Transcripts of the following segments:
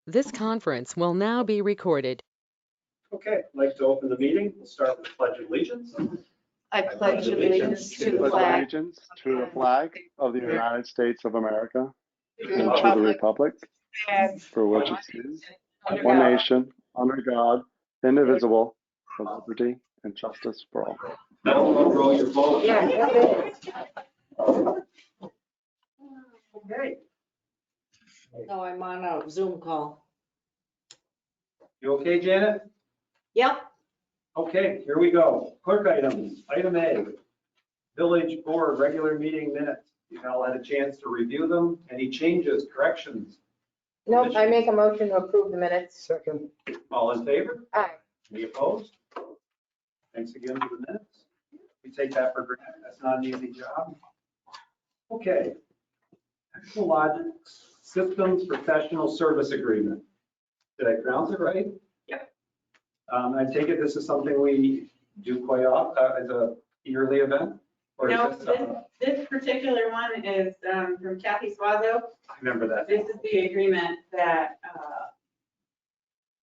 This conference will now be recorded. Okay, I'd like to open the meeting. We'll start with the Pledge of Allegiance. I pledge allegiance to the flag Allegiance to the flag of the United States of America and to the Republic republic for which it stands, under one God. nation, under God, indivisible, with liberty and justice for all. Now we'll roll your vote. Okay, No, I'm on a Zoom call. you okay, Janet? Yep. Okay, here we go. Clerk items. Item A, Village Board regular meeting minutes. You all had a chance to review them. Any changes, corrections? Nope, I make a motion to approve the minutes. Second. All in favor? Aye. Any opposed? Thanks again for the minutes. We take that for granted. That's not an easy job. Okay. Echologics Systems Professional Service Agreement. Did I pronounce it right? Yep. I take it this is something we do quite often as a yearly event? Or is No, this, this particular one is from Kathy Swazo. I remember that. This is the agreement that,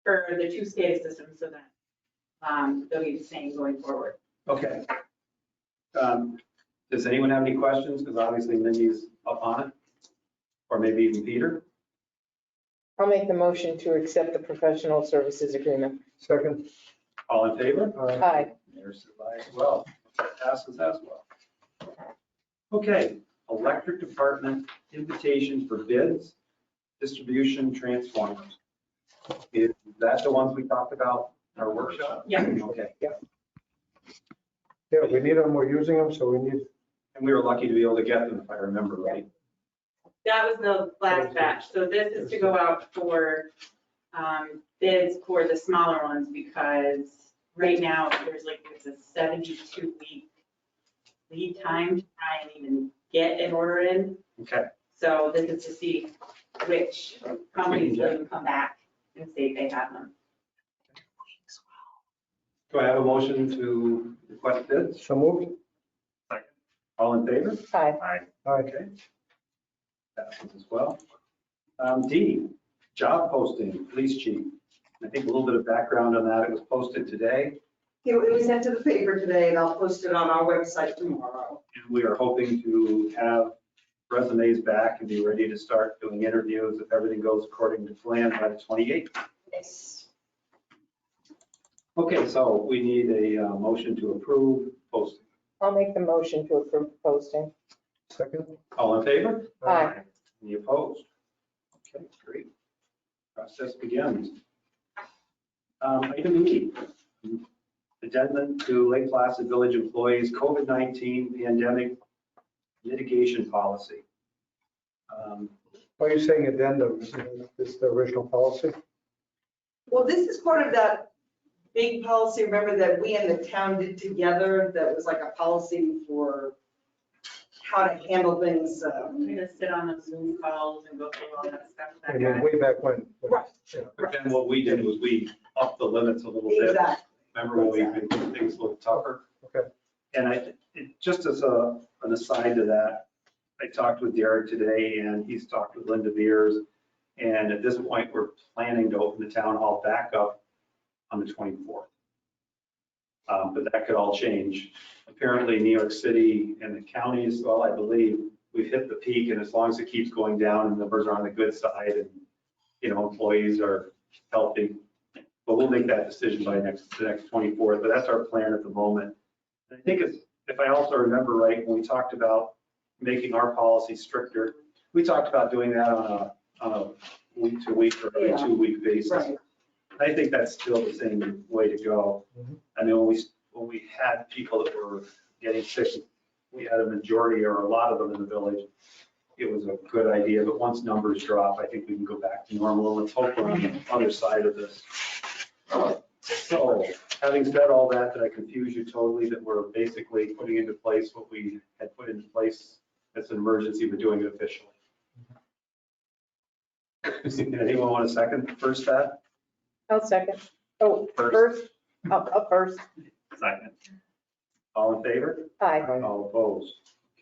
for the two SCADA systems, so that they'll be the same going forward. Okay. Does anyone have any questions? Because obviously Mindy's up on it. Or maybe even Peter. I'll make the motion to accept the professional services agreement. Second. All in favor? Aye. There's I as well. Passes as well. Okay, electric department invitation for bids, distribution transformers. Is that the ones we talked about in our workshop? Yeah. Okay. Yeah, we need them, we're using them, so we need, And we were lucky to be able to get them, if I remember right. That was the last batch. So this is to go out for bids for the smaller ones because right now there's it's a 72-week lead time to try and even get an order in. Okay, So this is to see which companies will even come back and say they have them. do I have a motion to request bids? so moved. All in favor? Aye. Okay. Passes as well. D, job posting, police chief. I think a little bit of background on that. It was posted today, It was sent to the paper today, and I'll post it on our website tomorrow. and we are hoping to have resumes back and be ready to start doing interviews if everything goes according to plan by the 28th. Yes. Okay, so we need a motion to approve posting. I'll make the motion to approve the posting. Second. All in favor? Aye. Any opposed? Okay, great. Process begins. Item E, addendum to Lake Placid Village employees COVID-19 pandemic mitigation policy. Are you saying addendum? Isn't this the original policy? Well, this is part of that big policy, remember, that we and the town did together, that was like a policy for how to handle things. I'm gonna sit on the Zoom calls and go through all that stuff with that I mean, guy. way back when. Right. Yeah. But then what we did was we upped the limits a little bit. Exactly. Remember when we made things look tougher? Okay. And just as an aside to that, I talked with Derek today and he's talked with Linda Beers. And at this point, we're planning to open the town hall back up on the 24th. But that could all change. Apparently, New York City and the counties, well, I believe we've hit the peak, and as long as it keeps going down and numbers are on the good side and, employees are healthy, but we'll make that decision by the next 24th, but that's our plan at the moment. And I think if I also remember right, when we talked about making our policy stricter, we talked about doing that on a week-to-week or every 2-week basis. Right. I think that's still the same way to go. I mean, when we had people that were getting sick, we had a majority or a lot of them in the village. It was a good idea, but once numbers drop, I think we can go back to normal. Let's hope we're on the other side of this. So, having said all that, did I confuse you totally that we're basically putting into place what we had put into place as an emergency, but doing it officially? Anyone want a second first that? I'll second. Oh, First. first, up first. Second. All in favor? Aye. All opposed?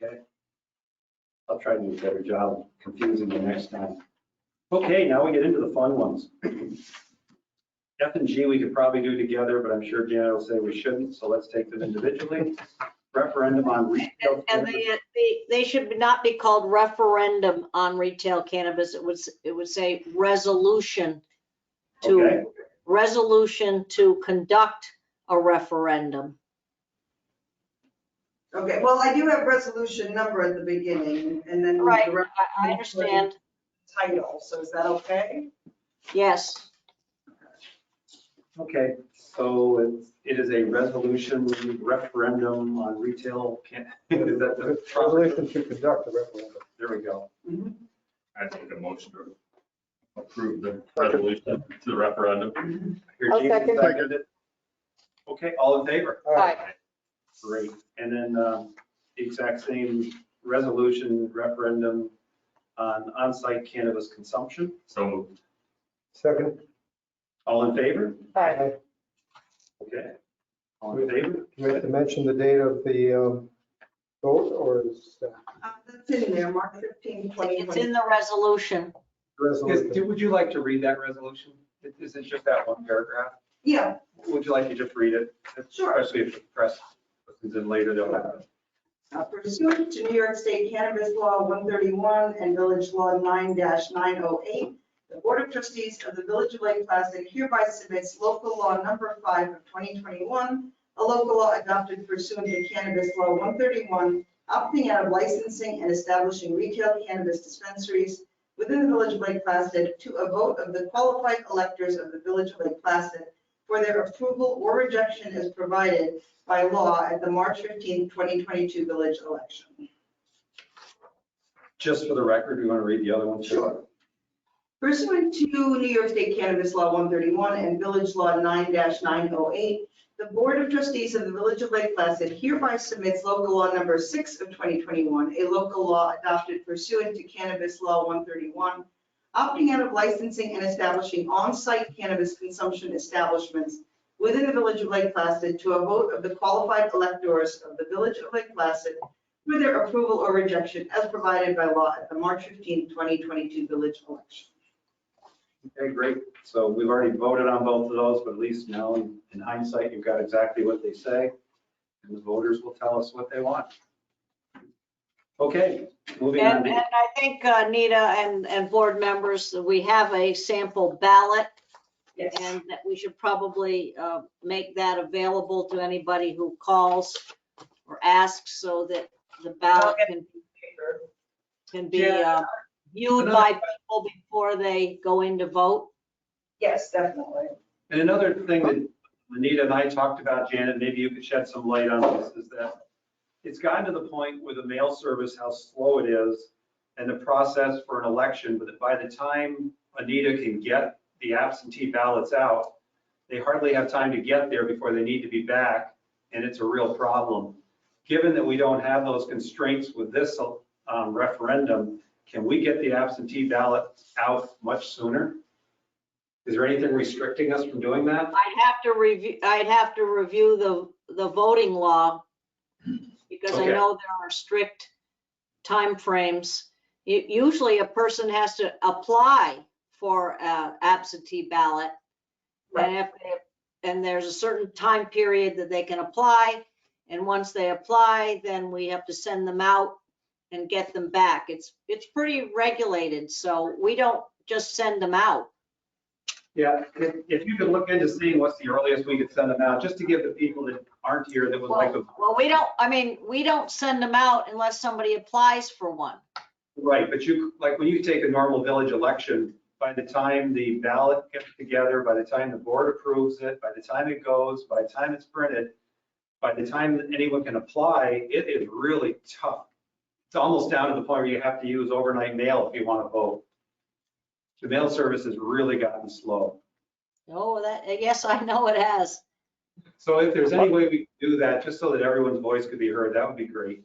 Okay. I'll try to do a better job confusing you next time. Okay, now we get into the fun ones. F and G we could probably do together, but I'm sure Janet will say we shouldn't, so let's take them individually. Referendum on retail. And they should not be called referendum on retail cannabis. It would say resolution Okay. to conduct a referendum. Okay, well, I do have resolution number at the beginning and then. Right, the I understand. Title, so is that okay? Yes. Okay, so it is a resolution referendum on retail. Is that the Resolution to conduct a referendum. There we go. I take a motion to approve the resolution to the referendum. Here, I'll Jason second. seconded it. Okay, all in favor? Aye. Great. And then the exact same resolution referendum on on-site cannabis consumption. So moved. Second. All in favor? Aye. Okay. All in favor? Do we have to mention the date of the vote, or is that That's in there, March 15, It's 2020. in the resolution. resolution? Would you like to read that resolution? Is it just that one paragraph? Yeah, Would you like to just read it? Sure. Especially if the press listens in later, they'll have it. pursuant to New York State Cannabis Law 131 and Village Law 9-908, the Board of Trustees of the Village of Lake Placid hereby submits local law number 5 of 2021, a local law adopted pursuant to Cannabis Law 131, opting out of licensing and establishing retail cannabis dispensaries within the Village of Lake Placid to a vote of the qualified electors of the Village of Lake Placid for their approval or rejection as provided by law at the March 15, 2022 village election. Just for the record, we want to read the other one too? Sure. Pursuant to New York State Cannabis Law 131 and Village Law 9-908, the Board of Trustees of the Village of Lake Placid hereby submits local law number 6 of 2021, a local law adopted pursuant to Cannabis Law 131, opting out of licensing and establishing on-site cannabis consumption establishments within the Village of Lake Placid to a vote of the qualified electors of the Village of Lake Placid for their approval or rejection as provided by law at the March 15, 2022 village election. Okay, great. So we've already voted on both of those, but at least now in hindsight, you've got exactly what they say. And the voters will tell us what they want. Okay, moving on. And I think Nita and board members, we have a sample ballot. Yes. And that we should probably make that available to anybody who calls or asks so that the ballot can be viewed by people before they go in to vote. Yes, definitely. And another thing that Anita and I talked about, Janet, maybe you could shed some light on this, is that it's gotten to the point with the mail service, how slow it is, and the process for an election, but by the time Anita can get the absentee ballots out, they hardly have time to get there before they need to be back, and it's a real problem. Given that we don't have those constraints with this referendum, can we get the absentee ballot out much sooner? Is there anything restricting us from doing that? I'd have to review the voting law because I Okay. know there are strict timeframes. Usually a person has to apply for an absentee ballot. And there's a certain time period that they can apply. And once they apply, then we have to send them out and get them back. It's pretty regulated, so we don't just send them out. Yeah, if you could look into seeing what's the earliest we could send them out, just to give the people that aren't here that would like to. Well, we don't send them out unless somebody applies for one. Right, but like when you take a normal village election, by the time the ballot gets together, by the time the board approves it, by the time it goes, by the time it's printed, by the time that anyone can apply, it is really tough. It's almost down to the point where you have to use overnight mail if you want to vote. The mail service has really gotten slow. Oh, yes, I know it has. So if there's any way we could do that, just so that everyone's voice could be heard, that would be great.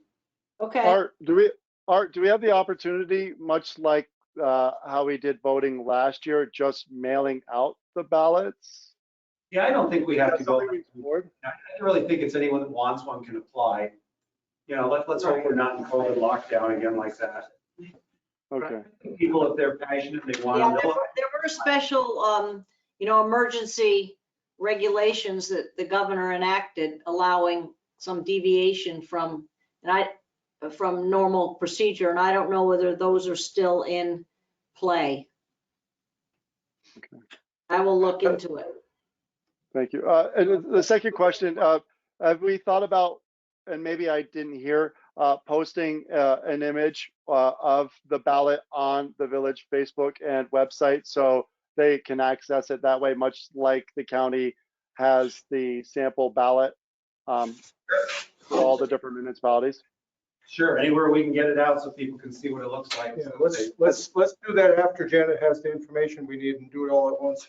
Okay. Art, do we have the opportunity, much like how we did voting last year, just mailing out the ballots? Yeah, I don't think we have to go. Something we explored? I really think it's anyone that wants one can apply. You know, let's hope we're not in COVID lockdown again like that. Okay. People, if they're passionate, they want Yeah, to know. there were special, emergency regulations that the governor enacted allowing some deviation from normal procedure, and I don't know whether those are still in play. I will look into it. Thank you. And the second question, have we thought about, and maybe I didn't hear, posting an image of the ballot on the village Facebook and website so they can access it that way, much like the county has the sample ballot for all the different municipalities? Sure, anywhere we can get it out so people can see what it looks like. Yeah, let's do that after Janet has the information we need and do it all at once.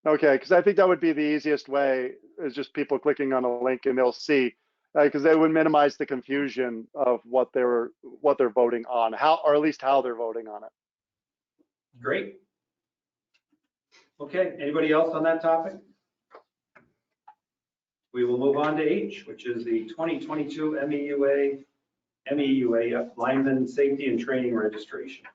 Okay, because I think that would be the easiest way, is just people clicking on a link and they'll see, because they would minimize the confusion of what they're voting on, or at least how they're voting on it. Great. Okay, anybody else on that topic? We will move on to H, which is the 2022 MEUA lineman safety and training registration.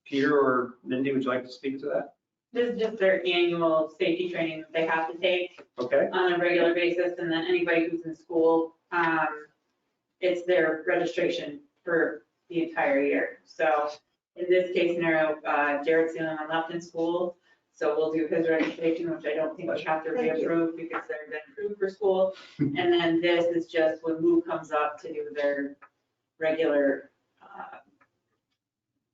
Peter or Mindy, would you like to speak to that? This is just their annual safety training that they have to take Okay, on a regular basis, and then anybody who's in school, it's their registration for the entire year. So in this case scenario, Jared's the only one left in school, so we'll do his registration, which I don't think we have to reapprove because they've been approved for school. And then this is just when Lou comes up to do their regular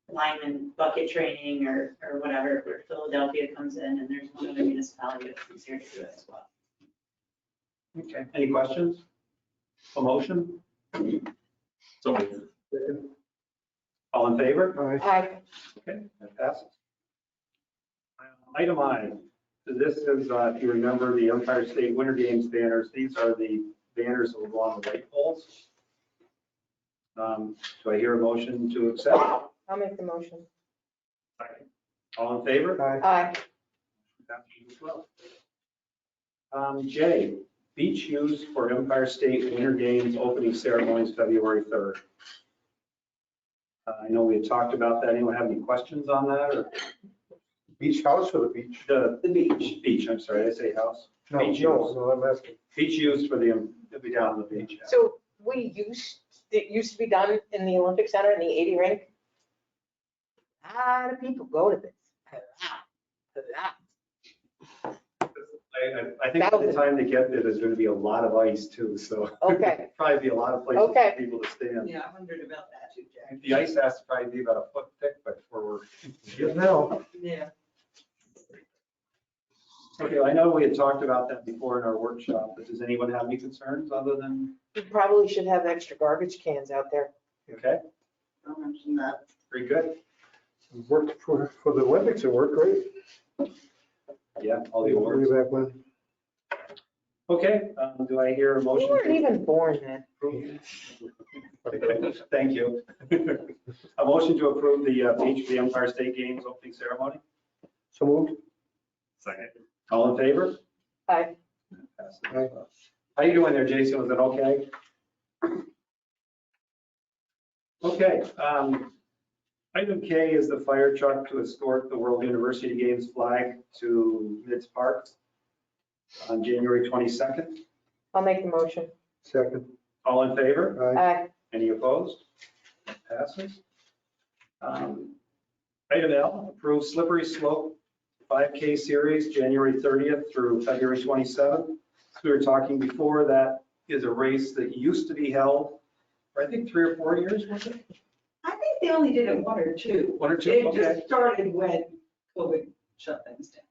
lineman bucket training or whatever, where Philadelphia comes in, and there's one other municipality that's here to do it as well. okay. Any questions? A motion? So All in favor? Aye. Okay, that passes. Item I, so this is, if you remember, the Empire State Winter Games banners. These are the banners that will go on the light poles. Do I hear a motion to accept? I'll make the motion. All in favor? Aye. As well. J, beach use for Empire State Winter Games opening ceremonies February 3rd. I know we had talked about that. Anyone have any questions on that, or? Beach house or the beach? The beach. Beach, I'm sorry, did I say house? No, Beach no, use. no, I'm asking. Beach use for the, it'll be down on the beach. Yeah. So it used to be done in the Olympic Center in the 80 rink. A lot of people go to this. A lot. I think by the time they get there, there's going to be a lot of ice too, so. Okay. Probably be a lot of places Okay. for people to stand. Yeah, I wondered about that too, Jack. The ice has to probably be about a foot thick before we're. Good now. Yeah. Okay, I know we had talked about that before in our workshop, but does anyone have any concerns other than, We probably should have extra garbage cans out there. okay, I'll mention that. very good. It worked for the Olympics, it worked great. Yeah, all the Way awards. back when. Okay, do I hear a You motion? weren't even born then. Thank you. A motion to approve the beach for the Empire State Games opening ceremony? So moved. second. All in favor? Aye. Aye. How you doing there, Jason? Was it okay? Okay. Item K is the fire truck to escort the World University Games flag to Mids Park on January 22nd. I'll make the motion. Second. All in favor? Aye. Aye. Any opposed? Passes. Item L, approve slippery slope 5K series, January 30th through February 27th. As we were talking before, that is a race that used to be held for, I think, 3 or 4 years, was it? I think they only did it 1 or 2. 1 or 2, It okay. just started when COVID shut things down.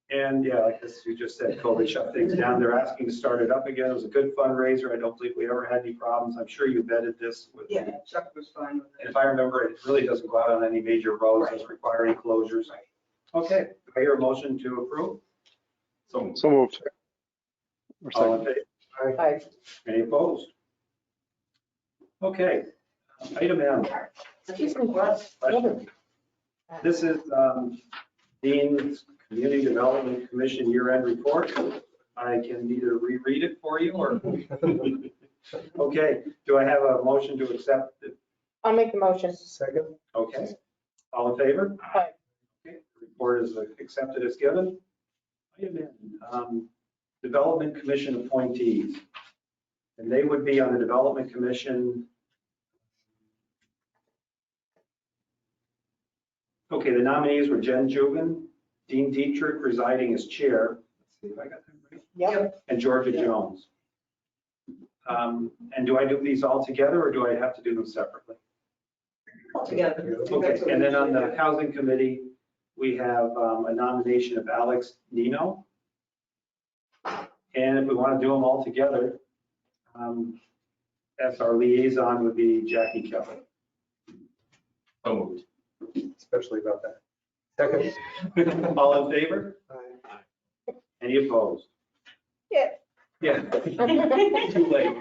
And yeah, like as you just said, COVID shut things down. They're asking to start it up again. It was a good fundraiser. I don't believe we ever had any problems. I'm sure you vetted this with. Yeah, Chuck was fine with And it. if I remember, it really doesn't go out on any major roads, doesn't require any closures. Okay, do I hear a motion to approve? So So moved. Or All second. in favor? Aye. Any opposed? Okay, item M. Excuse me. Question. This is Dean's Community Development Commission year-end report. I can either reread it for you or, okay, do I have a motion to accept it? I'll make the motion. Second. Okay. All in favor? Aye. Okay, the report is accepted as given. Item N, Development Commission appointees. And they would be on the Development Commission. Okay, the nominees were Jen Jugan, Dean Dietrich presiding as chair. Let's see if I got that right. Yep. And Georgia Jones. And do I do these all together or do I have to do them separately? Altogether. Okay, and then on the Housing Committee, we have a nomination of Alex Nino. And if we want to do them all together, as our liaison would be Jackie Kelly. So moved. Especially about that. Second. All in favor? Aye. Any opposed? Yeah. Yeah. Too late.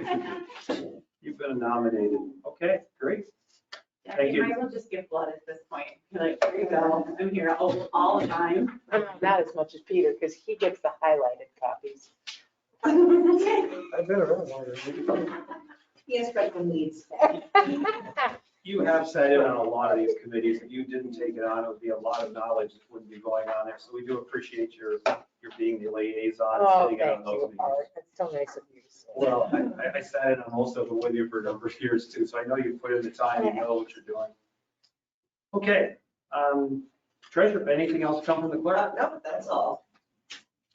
You've been nominated. Okay, great. Thank you. You might as well just give blood at this point. You're like, here you go. I'm here all the time. Not as much as Peter, because he gets the highlighted copies. I've been around longer. He has special needs. You have sat in on a lot of these committees. If you didn't take it on, it would be a lot of knowledge that wouldn't be going on there. So we do appreciate your being the liaison, Oh, sitting in on thank those you, meetings. Art. That's so nice of you to say. Well, I sat in on most of them with you for a number of years too, so I know you put in the time, you know what you're doing. Okay, treasurer, anything else come from the clerk? No, that's all.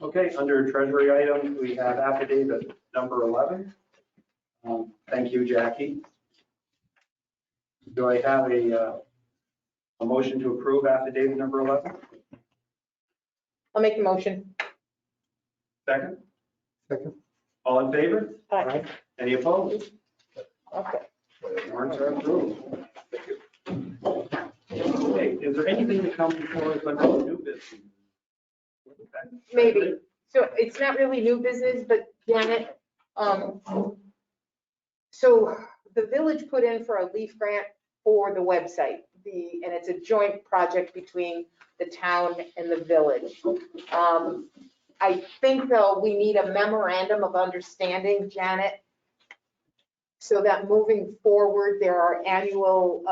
Okay, under treasury items, we have affidavit number 11. Thank you, Jackie. Do I have a motion to approve affidavit number 11? I'll make the motion. Second? Second. All in favor? Aye. Any opposed? Okay. Warrants are approved. Okay, is there anything that comes before us under the new business? Okay. Maybe. So it's not really new business, but Janet, so the village put in for a leaf grant for the website, and it's a joint project between the town and the village. I think though, we need a memorandum of understanding, Janet, so that moving forward, there are annual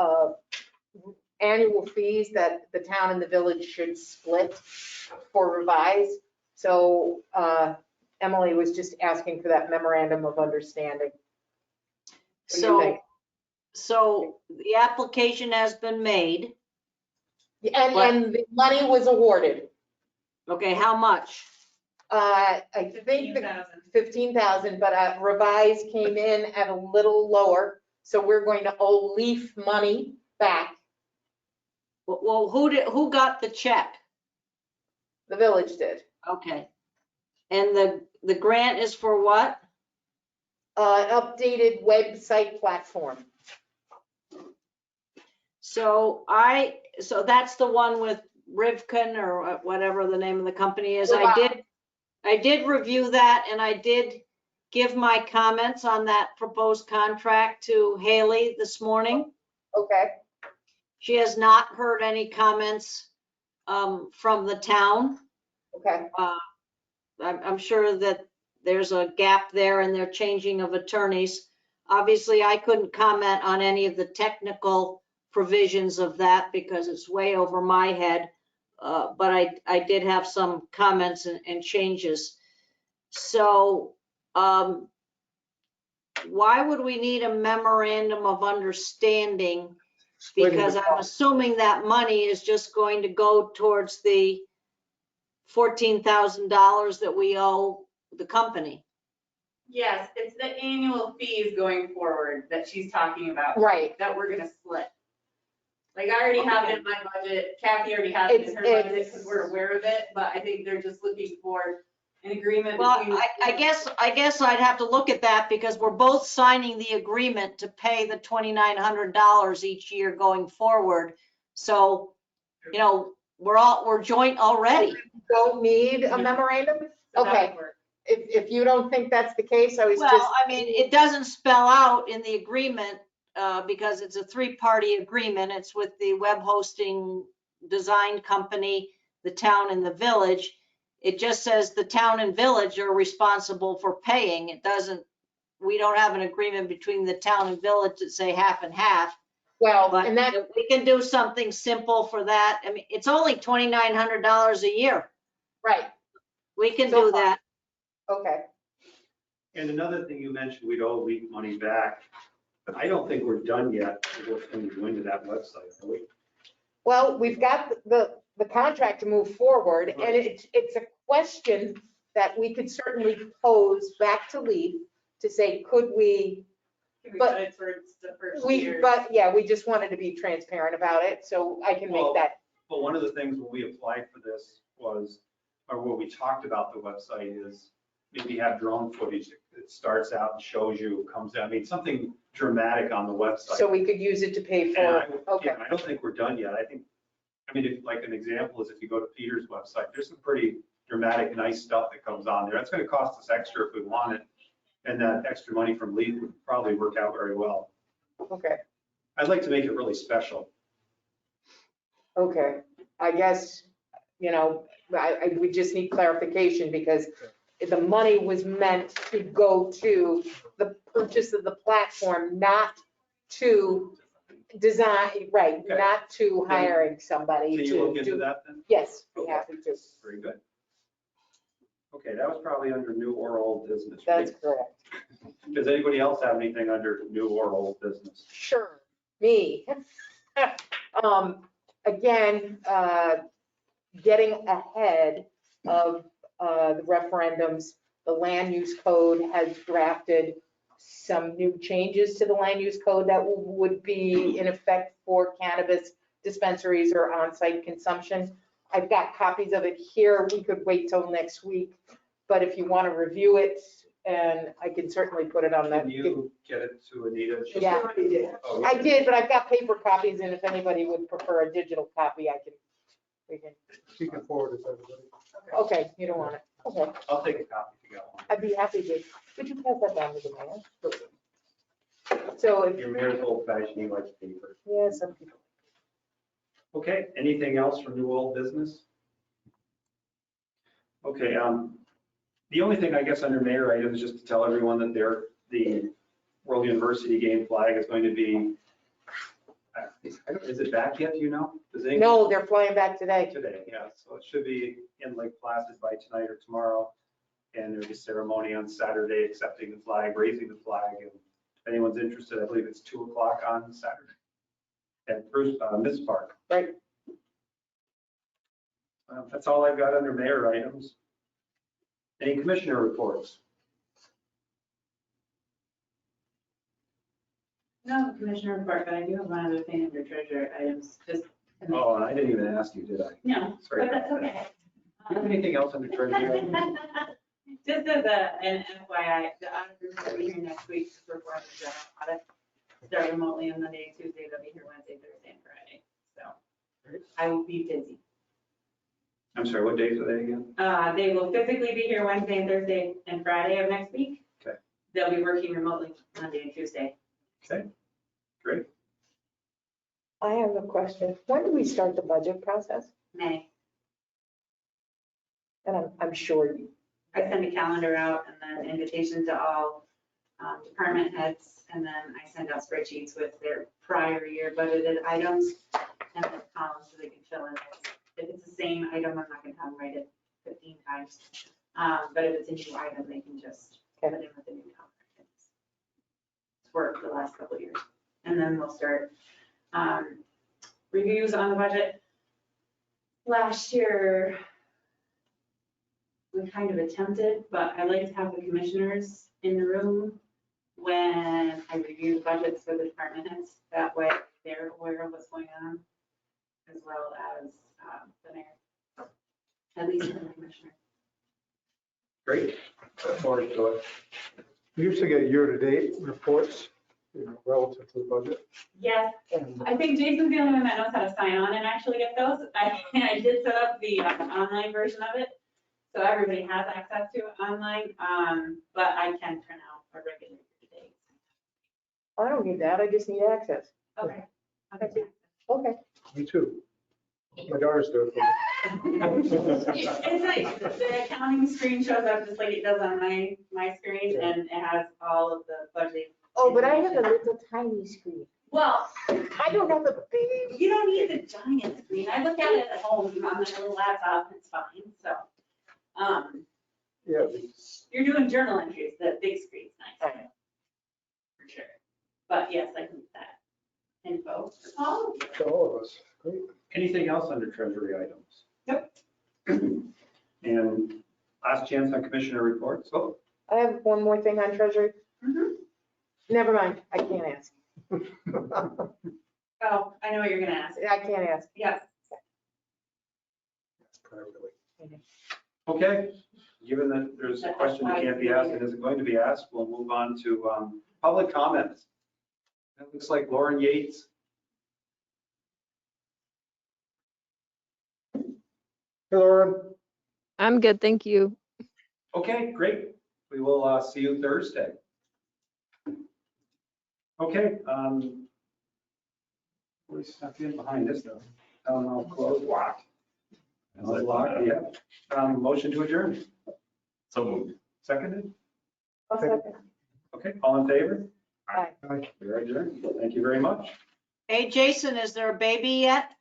fees that the town and the village should split for revise. So Emily was just asking for that memorandum of understanding. What do you think? So the application has been made. And the money was awarded. Okay, how much? I think the 15,000, but revise came in at a little lower. So we're going to owe Leaf money back. Well, who got the check? The village did. Okay. And the grant is for what? Updated website platform. So that's the one with Rivkin or whatever the name of the company is. I did review that and I did give my comments on that proposed contract to Haley this morning. Okay. She has not heard any comments from the town. Okay. I'm sure that there's a gap there in their changing of attorneys. Obviously, I couldn't comment on any of the technical provisions of that because it's way over my head. But I did have some comments and changes. So why would we need a memorandum of understanding? Because I'm assuming that money is just going to go towards the $14,000 that we owe the company. Yes, it's the annual fees going forward that she's talking about. Right. That we're gonna split. Like I already have it in my budget, Kathy already has it in her budget because we're aware of it, but I think they're just looking for an agreement. Well, between I guess I'd have to look at that because we're both signing the agreement to pay the $2,900 each year going forward. So, we're joint already. Don't need a memorandum? So that would Okay. work. If you don't think that's the case, I was just. Well, I mean, it doesn't spell out in the agreement because it's a three-party agreement. It's with the web hosting design company, the town and the village. It just says the town and village are responsible for paying. We don't have an agreement between the town and village that say half and half. Well, But and that, if we can do something simple for that. I mean, it's only $2,900 a year. right, We can So do far. that. okay. And another thing you mentioned, we'd owe LEAP money back. But I don't think we're done yet with what's going to go into that website, are we? Well, we've got the contract to move forward, and it's a question that we could certainly pose back to Lee to say, could we, Can we But put it towards the first we, year? but yeah, we just wanted to be transparent about it, so I can make Well, that, But one of the things when we applied for this was, or what we talked about the website is maybe have drone footage that starts out and shows you, comes out, I mean, something dramatic on the website. so we could use it to pay And for, okay. I don't think we're done yet. I think, I mean, if, like an example is if you go to Peter's website, there's some pretty dramatic, nice stuff that comes on there. That's going to cost us extra if we want it. And that extra money from LEAP would probably work out very well. Okay, I'd like to make it really special. okay. I guess, you know, we just need clarification because the money was meant to go to the purchase of the platform, not to design, right, Okay. not to hiring somebody Can you look to into do. that then? Yes, be happy to. Very good. Okay, that was probably under new or old business, right? That's correct. Does anybody else have anything under new or old business? Sure, me. Again, getting ahead of the referendums, the land use code has drafted some new changes to the land use code that would be in effect for cannabis dispensaries or on-site consumption. I've got copies of it here. We could wait till next week, but if you want to review it, and I can certainly put it on the. Can you get it to Anita? Yeah. Oh, I did, but I've got paper copies, and if anybody would prefer a digital copy, we can, She can forward it to everybody. okay, you don't want it, okay, I'll take a copy if you got one. I'd be happy to. Could you pass that down to the mayor? So if, Your mayor's old fashioned, he likes paper. yeah, some people. Okay, anything else from new old business? Okay, the only thing I guess under mayor items, just to tell everyone that the World University game flag is going to be, is it back yet, do you know? Does anyone- No, they're flying back today. Today, yeah, so it should be in Lake Placid by tonight or tomorrow. And there's a ceremony on Saturday accepting the flag, raising the flag, and if anyone's interested, I believe it's 2:00 on Saturday at Miss Park. Right. That's all I've got under mayor items. Any commissioner reports? No, Commissioner report, but I do have one other thing under treasurer items, just. Oh, and I didn't even ask you, did I? No, Sorry. but that's okay. Do you have anything else under treasury? Just as an FYI, the auditors will be here next week to perform the general audit. Start remotely on Monday, Tuesday, they'll be here Wednesday, Thursday, and Friday. So I will be busy. I'm sorry, what days are they again? They will physically be here Wednesday, Thursday, and Friday of next week. Okay. They'll be working remotely Monday and Tuesday. Okay, great. I have a question. When do we start the budget process? May. And I'm sure you, I send a calendar out and then invitation to all department heads. And then I send out spreadsheets with their prior year budgeted items and then columns so they can fill in. If it's the same item, I'm not gonna have them write it 15 times. But if it's a new item, they can just put in with the new column. It's worked the last couple of years. And then we'll start reviews on the budget. Last year, we kind of attempted, but I like to have the commissioners in the room when I review the budgets for the department heads. That way they're aware of what's going on, as well as the mayor, at least the commissioner. Great. Look forward to it. We usually get year-to-date reports, you know, relative to the budget. Yes, And I think Jason's the only one that knows how to sign on and actually get those. I did set up the online version of it, so everybody has access to it online, but I can print out a regular date. I don't need that. I just need access. Okay. Okay. me too. My daughters do it for me. It's like the accounting screen shows up just like it does on my screen, and it has all of the budget. Oh, but I have a little tiny screen. Well, I don't have a big. you don't need the giant screen. I look at it at home on my little laptop and it's fine, so. Yeah, You're doing journal entries, the big screen's nice. Okay. For sure. But yes, I can get that info. Oh, to all of us. Great. Anything else under treasury items? Nope. And last chance on commissioner reports. Oh, I have one more thing on treasury. mhm. Never mind, I can't ask. Oh, I know what you're gonna ask. I can't ask. Yes. That's privately. okay. Given that there's a question that can't be asked and isn't going to be asked, we'll move on to public comments. It looks like Lauren Yates. Hey, Lauren. I'm good, thank you. Okay, great. We will see you Thursday. Okay. We snuck in behind this though. Town hall closed, locked. Locked, yeah. Motion to adjourn. So moved. Seconded? I'll second. Okay, all in favor? Aye. We are adjourned. Thank you very much. Hey, Jason, is there a baby yet?